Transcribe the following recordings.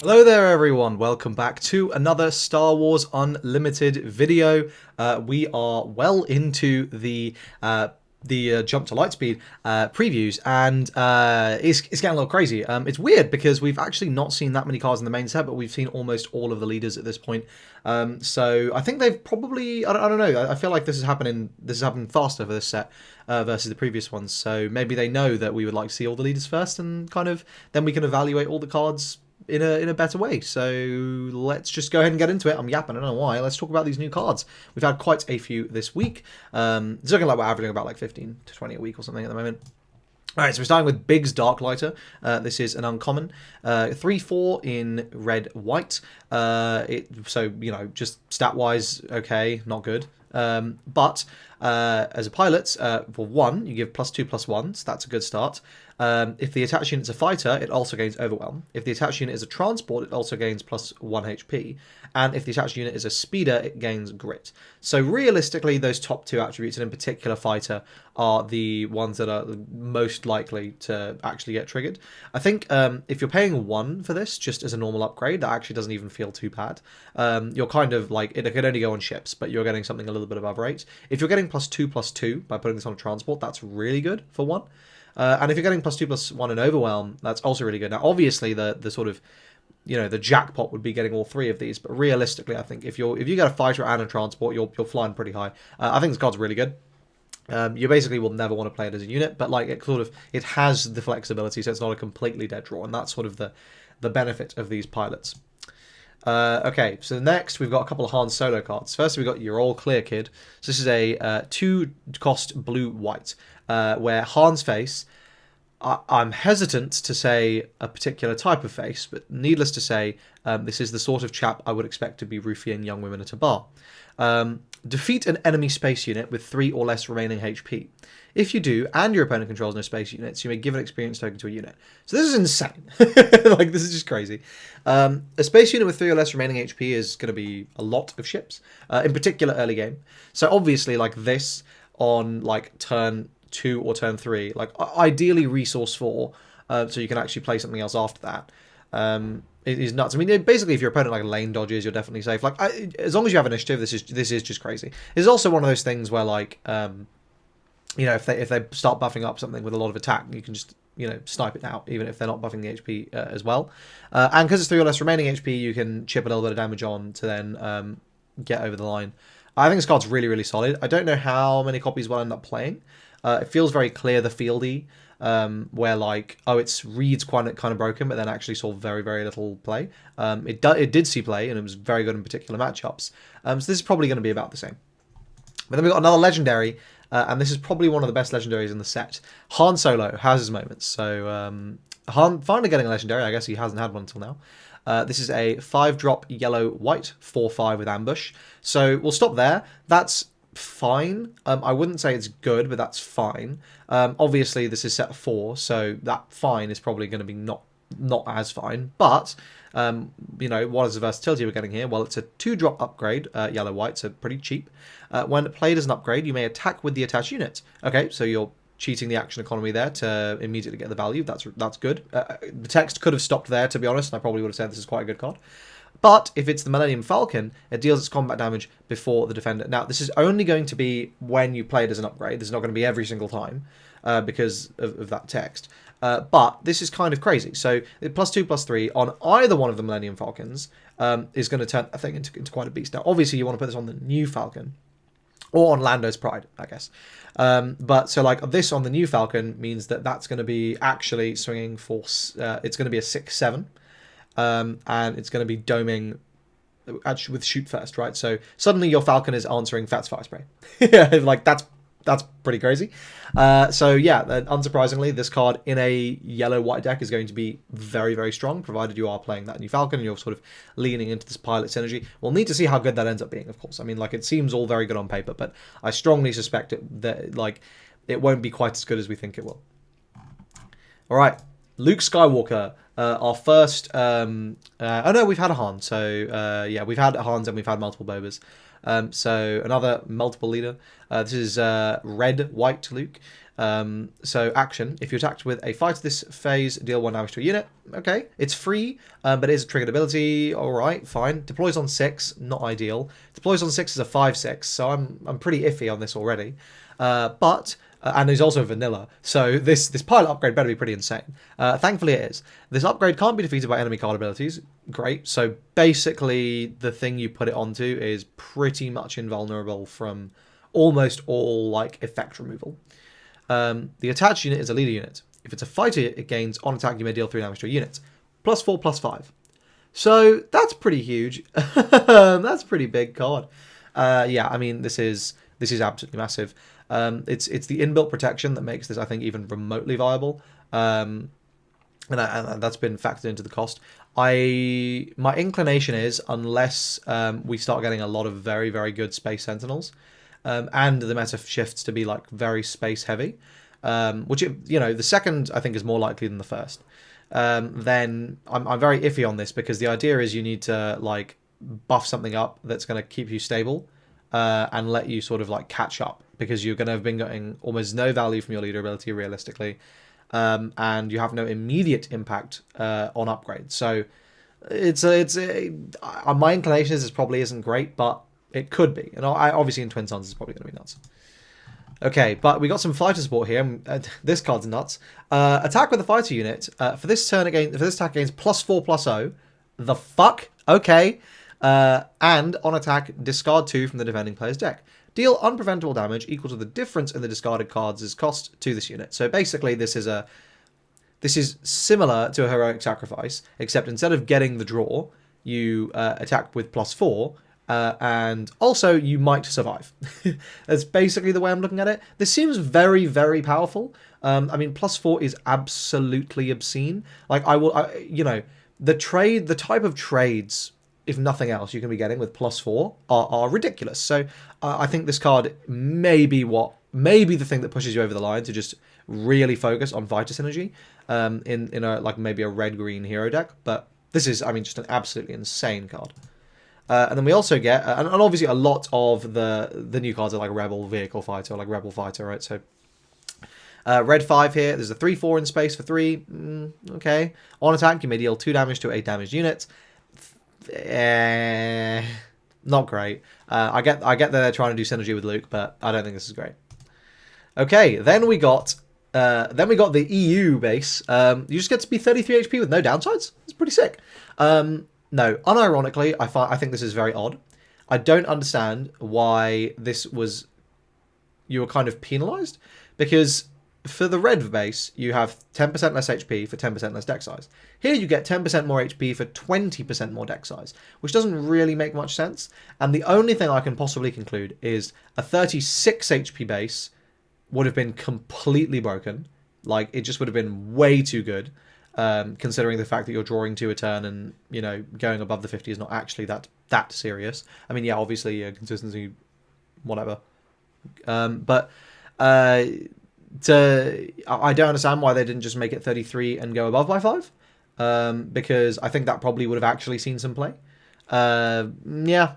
Hello there everyone, welcome back to another Star Wars Unlimited video. We are well into the Jump to Lightspeed previews, and it's getting a little crazy. It's weird because we've actually not seen that many cards in the main set, but we've seen almost all of the leaders at this point. So I think they've probably, I don't know, I feel like this is happening faster for this set versus the previous ones. So maybe they know that we would like to see all the leaders first, and kind of then we can evaluate all the cards in a better way. So let's just go ahead and get into it. I'm yapping, I don't know why. Let's talk about these new cards. We've had quite a few this week. It's looking like we're averaging about like 15 to 20 a week or something at the moment. Alright, so we're starting with Biggs Darklighter. This is an uncommon. 3/4 in red-white. So, you know, just stat-wise, okay, not good. But as a pilot, for 1, you give +2/+1, so that's a good start. If the attached unit's a fighter, it also gains Overwhelm. If the attached unit is a transport, it also gains +1 HP. And if the attached unit is a speeder, it gains Grit. So realistically, those top two attributes, and in particular fighter, are the ones that are most likely to actually get triggered. I think if you're paying 1 for this, just as a normal upgrade, that actually doesn't even feel too bad. You're kind of like, it can only go on ships, but you're getting something a little bit above rate. If you're getting +2/+2 by putting this on a transport, that's really good for 1. And if you're getting +2/+1 in Overwhelm, that's also really good. Now, obviously, the sort of, you know, the jackpot would be getting all 3 of these, but realistically, I think if you get a fighter and a transport, you're flying pretty high. I think this card's really good. You basically will never want to play it as a unit, but like it has the flexibility, so it's not a completely dead draw, and that's sort of the benefit of these pilots. Okay, so next we've got a couple of Han Solo cards. First, we've got You're All Clear Kid. So this is a 2-cost blue-white, where Han's face, I'm hesitant to say a particular type of face, but needless to say, this is the sort of chap I would expect to be roofing young women at a bar. Defeat an enemy space unit with 3 or less remaining HP. If you do, and your opponent controls no space units, you may give an experience token to a unit. So this is insane. Like, this is just crazy. A space unit with 3 or less remaining HP is going to be a lot of ships, in particular early game. So obviously, like this on like turn 2 or turn 3, like ideally resource 4, so you can actually play something else after that. It is nuts. I mean, basically, if your opponent like lane dodges, you're definitely safe. Like, as long as you have initiative, this is just crazy. It's also one of those things where, like, you know, if they start buffing up something with a lot of attack, you can just, you know, snipe it out, even if they're not buffing the HP as well. And because it's 3 or less remaining HP, you can chip a little bit of damage on to then get over the line. I think this card's really, really solid. I don't know how many copies we'll end up playing. It feels very clear, the fieldy, where like, oh, it's reads kind of broken, but then actually saw very, very little play. It did see play, and it was very good in particular matchups. So this is probably going to be about the same. But then we've got another legendary, and this is probably one of the best legendaries in the set. Han Solo has his moments. So Han finally getting a legendary. I guess he hasn't had one until now. This is a 5-drop yellow-white 4/5 with ambush. So we'll stop there. That's fine. I wouldn't say it's good, but that's fine. Obviously, this is set 4, so that fine is probably going to be not as fine. But you know, what is the versatility we're getting here? Well, it's a 2-drop upgrade, yellow-white, so pretty cheap. When played as an upgrade, you may attack with the attached unit. Okay, so you're cheating the action economy there to immediately get the value. That's good. The text could have stopped there, to be honest, and I probably would have said this is quite a good card. But if it's the Millennium Falcon, it deals its combat damage before the defender. Now, this is only going to be when you play it as an upgrade. This is not going to be every single time because of that text. But this is kind of crazy. So +2/+3 on either one of the Millennium Falcons is going to turn a thing into quite a beast. Now, obviously, you want to put this on the new Falcon. Or on Lando's Pride, I guess. But so like this on the new Falcon means that that's going to be actually swinging for... it's going to be a 6/7. And it's going to be doming actually with shoot first, right? So suddenly your Falcon is answering Fat's Fire Spray. Yeah, like that's pretty crazy. So yeah, unsurprisingly, this card in a yellow-white deck is going to be very, very strong, provided you are playing that new Falcon and you're sort of leaning into this pilot synergy. We'll need to see how good that ends up being, of course. I mean, like, it seems all very good on paper, but I strongly suspect that like it won't be quite as good as we think it will. All right, Luke Skywalker. Our first... oh no, we've had a Han. So yeah, we've had Hans and we've had multiple Bobas. So another multiple leader. This is red, white Luke. So action, if you attacked with a fighter this phase, deal 1 damage to a unit. Okay, it's free, but it is a triggered ability. Alright, fine. Deploys on 6, not ideal. Deploys on 6 is a 5/6, so I'm pretty iffy on this already. And he's also vanilla, so this pilot upgrade better be pretty insane. Thankfully it is. This upgrade can't be defeated by enemy card abilities. Great. So basically the thing you put it onto is pretty much invulnerable from almost all like effect removal. The attached unit is a leader unit. If it's a fighter, it gains on attack you may deal 3 damage to a unit. +4, +5. So that's pretty huge. That's a pretty big card. Yeah, I mean this is absolutely massive. It's the inbuilt protection that makes this, I think, even remotely viable, and that's been factored into the cost. My inclination is, unless we start getting a lot of very, very good space sentinels, and the meta shifts to be like very space heavy, which the second I think is more likely than the first. Then I'm very iffy on this, because the idea is you need to like buff something up that's going to keep you stable, and let you sort of like catch up, because you're going to have been getting almost no value from your leader ability realistically, and you have no immediate impact on upgrades. So my inclination is this probably isn't great, but it could be. And obviously in Twin Suns it's probably going to be nuts. Okay, but we got some fighter support here. This card's nuts. Attack with a fighter unit. For this attack gains +4/+0. The fuck? Okay. And on attack, discard 2 from the defending player's deck. Deal unpreventable damage equal to the difference in the discarded cards' cost to this unit. So basically, this is similar to a heroic sacrifice, except instead of getting the draw, you attack with +4, and also you might survive. That's basically the way I'm looking at it. This seems very, very powerful. I mean, +4 is absolutely obscene. Like the type of trades, if nothing else, you can be getting with +4 are ridiculous. So I think this card may be the thing that pushes you over the line to just really focus on fighter synergy in a like maybe a red-green hero deck. But this is, I mean, just an absolutely insane card. And then we also get, and obviously a lot of the new cards are like Rebel Vehicle Fighter, or like Rebel Fighter, right? So red 5 here, there's a 3/4 in space for 3. Okay. On attack, you may deal 2 damage to 8 damaged units. Not great. I get that they're trying to do synergy with Luke, but I don't think this is great. Okay, then we got the EU base. You just get to be 33 HP with no downsides. It's pretty sick. No, unironically, I think this is very odd. I don't understand why you were kind of penalized, because for the red base, you have 10% less HP for 10% less deck size. Here you get 10% more HP for 20% more deck size, which doesn't really make much sense. And the only thing I can possibly conclude is a 36 HP base would have been completely broken. Like, it just would have been way too good, considering the fact that you're drawing 2 a turn and, going above the 50 is not actually that serious. I mean, yeah, obviously, consistency, whatever. I don't understand why they didn't just make it 33 and go above by 5, because I think that probably would have actually seen some play. Yeah,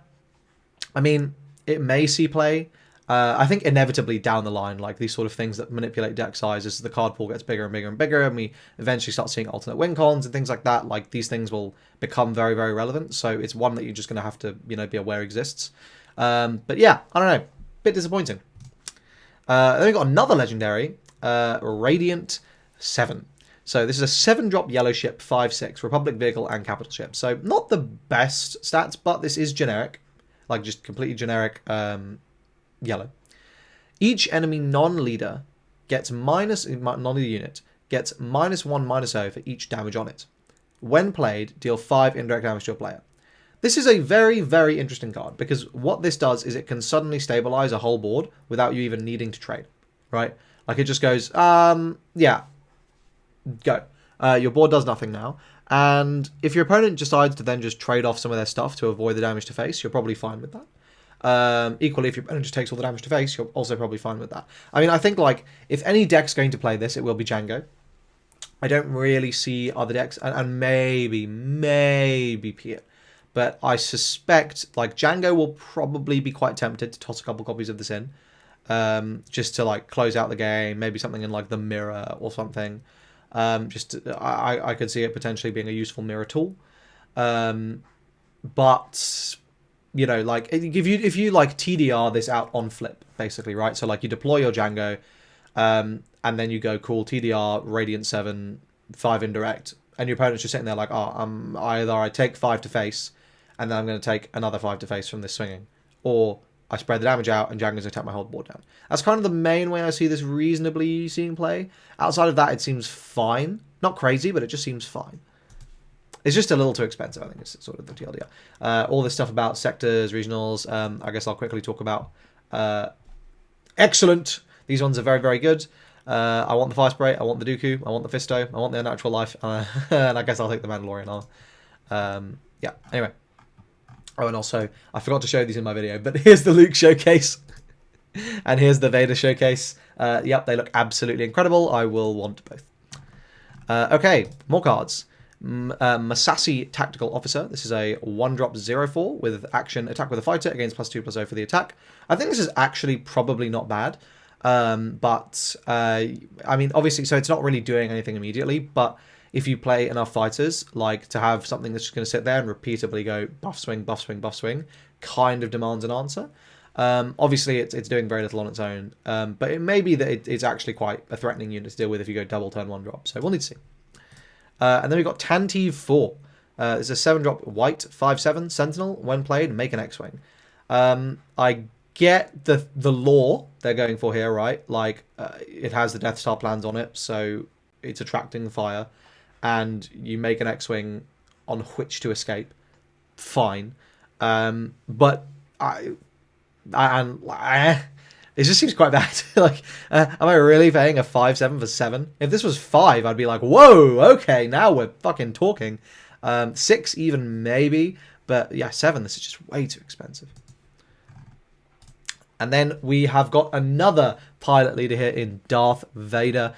I mean, it may see play. I think inevitably down the line, like these sort of things that manipulate deck size, as the card pool gets bigger and bigger and bigger, and we eventually start seeing alternate win cons and things like that, like these things will become very, very relevant. So it's one that you're just going to have to, be aware exists. But yeah, I don't know, bit disappointing. Then we got another legendary, Radiant 7. So this is a 7-drop yellow ship, 5/6, Republic vehicle and capital ship. So not the best stats, but this is generic, like just completely generic yellow. Each enemy non-leader gets non-leader unit gets -1/-0 for each damage on it. When played, deal 5 indirect damage to a player. This is a very, very interesting card, because what this does is it can suddenly stabilize a whole board without you even needing to trade, right? Like, it just goes, yeah, go. Your board does nothing now, and if your opponent decides to then just trade off some of their stuff to avoid the damage to face, you're probably fine with that. Equally, if your opponent just takes all the damage to face, you're also probably fine with that. I mean, I think, like, if any deck's going to play this, it will be Django. I don't really see other decks, and maybe Piet. but I suspect like Django will probably be quite tempted to toss a couple copies of this in, just to like close out the game. Maybe something in like the mirror or something. I could see it potentially being a useful mirror tool. But you know, like if you like TDR this out on flip, basically, right? So like you deploy your Django, and then you go cool TDR Radiant 7 5 indirect, and your opponent's just sitting there like, oh, either I take 5 to face, and then I'm going to take another 5 to face from this swinging, or I spread the damage out and Django's going to take my whole board down. That's kind of the main way I see this reasonably seeing play. Outside of that, it seems fine. Not crazy, but it just seems fine. It's just a little too expensive, I think, is sort of the TLDR. All this stuff about sectors, regionals, I guess I'll quickly talk about. Excellent! These ones are very, very good. I want the Fire Spray, I want the Dooku, I want the Fisto, I want the Unnatural Life, and I guess I'll take the Mandalorian arm. Yeah, anyway. Oh, and also, I forgot to show these in my video, but here's the Luke showcase. And here's the Vader showcase. Yep, they look absolutely incredible. I will want both. Okay, more cards. Masasi Tactical Officer. This is a 1-drop 0/4 with action attack with a fighter against +2/+0 for the attack. I think this is actually probably not bad. But I mean, obviously, so it's not really doing anything immediately, but if you play enough fighters, like to have something that's just going to sit there and repeatedly go buff swing, buff swing, buff swing, kind of demands an answer. Obviously, it's doing very little on its own, but it may be that it's actually quite a threatening unit to deal with if you go double turn 1-drop. So we'll need to see. And then we've got Tantive 4. It's a 7-drop white 5/7 Sentinel. When played, make an X-Wing. I get the lore they're going for here, right? Like, it has the Death Star plans on it, so it's attracting fire. And you make an X-Wing on which to escape. Fine. But it just seems quite bad. Like, am I really paying a 5/7 for 7? If this was 5, I'd be like, whoa, okay, now we're fucking talking. 6 even, maybe. But yeah, 7, this is just way too expensive. And then we have got another pilot leader here in Darth Vader.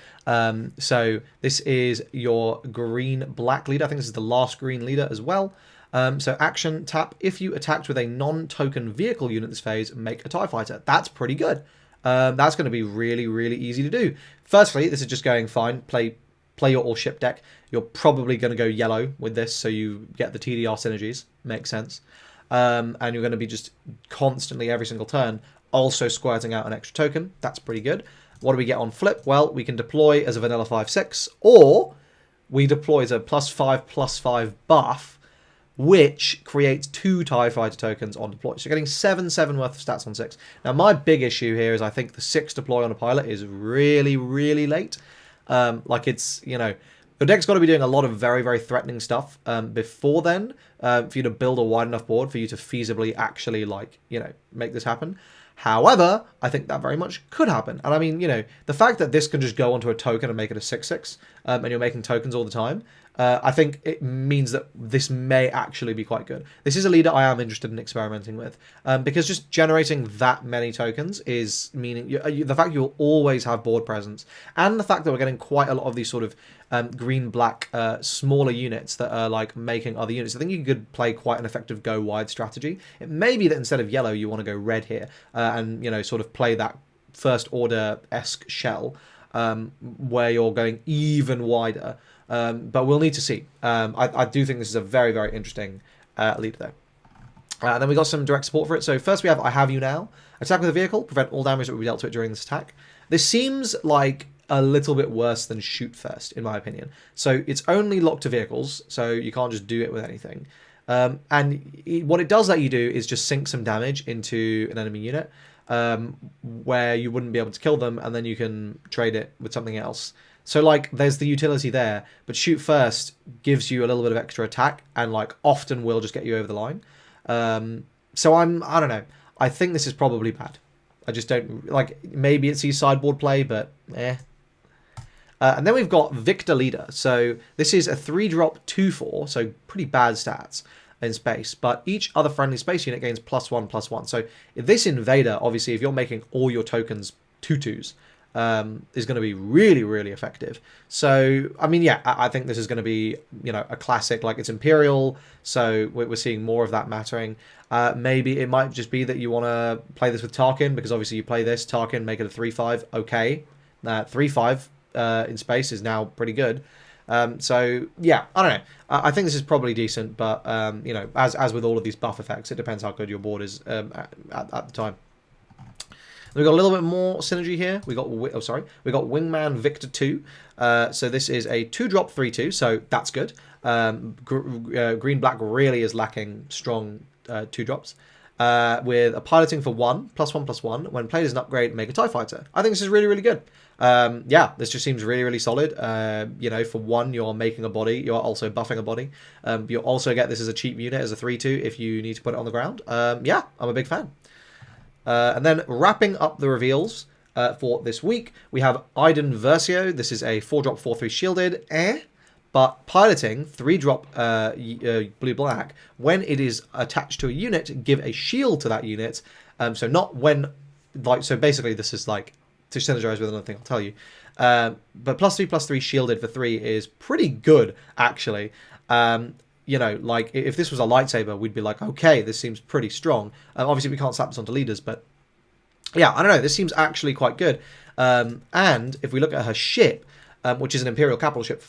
So this is your green-black leader. I think this is the last green leader as well. So action, tap. If you attacked with a non-token vehicle unit this phase, make a TIE Fighter. That's pretty good. That's going to be really, really easy to do. Firstly, this is just going fine. Play your all-ship deck. You're probably going to go yellow with this, so you get the TDR synergies. Makes sense. And you're going to be just constantly, every single turn, also squirting out an extra token. That's pretty good. What do we get on flip? Well, we can deploy as a vanilla 5/6, or we deploy as a +5/+5 buff, which creates 2 TIE Fighter tokens on deploy. So you're getting 7/7 worth of stats on 6. Now, my big issue here is I think the 6 deploy on a pilot is really, really late. Like, it's, you know, your deck's got to be doing a lot of very, very threatening stuff before then for you to build a wide enough board for you to feasibly actually, like, you know, make this happen. However, I think that very much could happen. And I mean, you know, the fact that this can just go onto a token and make it a 6/6, and you're making tokens all the time, I think it means that this may actually be quite good. This is a leader I am interested in experimenting with, because just generating that many tokens is meaning the fact you'll always have board presence, and the fact that we're getting quite a lot of these sort of green-black smaller units that are like making other units. I think you could play quite an effective go wide strategy. It may be that instead of yellow, you want to go red here, and, you know, sort of play that first order-esque shell where you're going even wider. But we'll need to see. I do think this is a very, very interesting leader, though. And then we got some direct support for it. So first we have I Have You Now. Attack with a vehicle. Prevent all damage that will be dealt to it during this attack. This seems like a little bit worse than Shoot First, in my opinion. So it's only locked to vehicles, so you can't just do it with anything. What it does let you do is just sink some damage into an enemy unit, where you wouldn't be able to kill them, and then you can trade it with something else. So, like, there's the utility there, but Shoot First gives you a little bit of extra attack, and, like, often will just get you over the line. So I don't know. I think this is probably bad. I just don't, like, maybe it sees sideboard play, but eh. And then we've got Victor Leader. So this is a 3-drop 2/4, so pretty bad stats in space, but each other friendly space unit gains +1/+1. So if this invader, obviously, if you're making all your tokens 2/2s, is going to be really, really effective. So, I mean, yeah, I think this is going to be, you know, a classic. Like, it's Imperial, so we're seeing more of that mattering. Maybe it might just be that you want to play this with Tarkin, because obviously you play this, Tarkin, make it a 3-5, okay. 3-5 in space is now pretty good. So, yeah, I don't know. I think this is probably decent, but, you know, as with all of these buff effects, it depends how good your board is at the time. We've got a little bit more synergy here. We got Wingman Victor 2. So this is a 2-drop 3/2, so that's good. Green Black really is lacking strong 2-drops. With a piloting for 1, +1/+1. When played as an upgrade, make a TIE Fighter. I think this is really, really good. Yeah, this just seems really, really solid. You know, for 1, you're making a body. You're also buffing a body. You'll also get this as a cheap unit, as a 3/2, if you need to put it on the ground. Yeah, I'm a big fan. And then wrapping up the reveals for this week, we have Iden Versio. This is a 4-drop 4/3 shielded, but piloting 3-drop blue-black. When it is attached to a unit, give a shield to that unit. So not when, like, so basically this is like, to synergize with another thing I'll tell you. But +3/+3 shielded for 3 is pretty good, actually. You know, like, if this was a lightsaber, we'd be like, okay, this seems pretty strong. Obviously, we can't slap this onto leaders, but yeah, I don't know. This seems actually quite good. And if we look at her ship, which is an Imperial capital ship for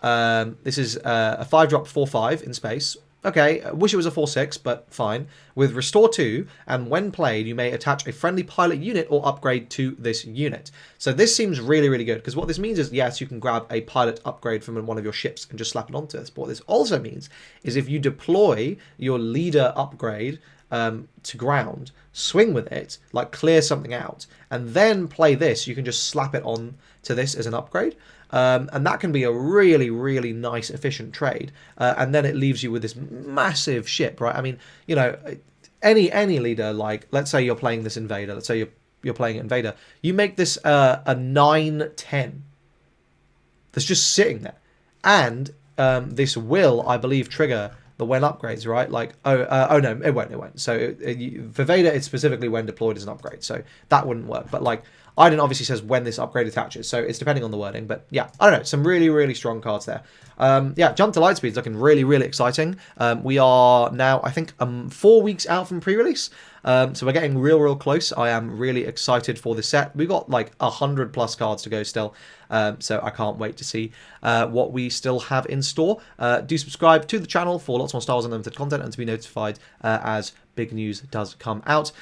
5, this is a 5-drop 4/5 in space. Okay, I wish it was a 4/6, but fine. With Restore 2, and when played, you may attach a friendly pilot unit or upgrade to this unit. So this seems really, really good, because what this means is, yes, you can grab a pilot upgrade from one of your ships and just slap it onto this. But what this also means is if you deploy your leader upgrade to ground, swing with it, like clear something out, and then play this, you can just slap it on to this as an upgrade. And that can be a really, really nice, efficient trade. And then it leaves you with this massive ship, right? I mean, you know, any leader, like, let's say you're playing this Invader. Let's say you're playing Invader. You make this a 9/10. That's just sitting there. And this will, I believe, trigger the when upgrades, right? Like, oh no, it won't. So for Vader, it's specifically when deployed as an upgrade. So that wouldn't work. But, like, Iden obviously says when this upgrade attaches, so it's depending on the wording. But yeah, I don't know, some really, really strong cards there. Yeah, Jump to Lightspeed is looking really, really exciting. We are now, I think, 4 weeks out from pre-release. So we're getting real close. I am really excited for this set. We've got like 100+ cards to go still. So I can't wait to see what we still have in store. Do subscribe to the channel for lots more Star Wars Unlimited content and to be notified as big news does come out.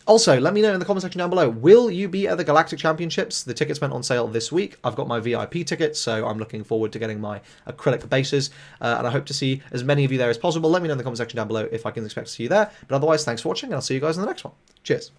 Also, let me know in the comment section down below, will you be at the Galactic Championships? The tickets went on sale this week. I've got my VIP tickets, so I'm looking forward to getting my acrylic bases, and I hope to see as many of you there as possible. Let me know in the comment section down below if I can expect to see you there. But otherwise, thanks for watching, and I'll see you guys in the next one. Cheers.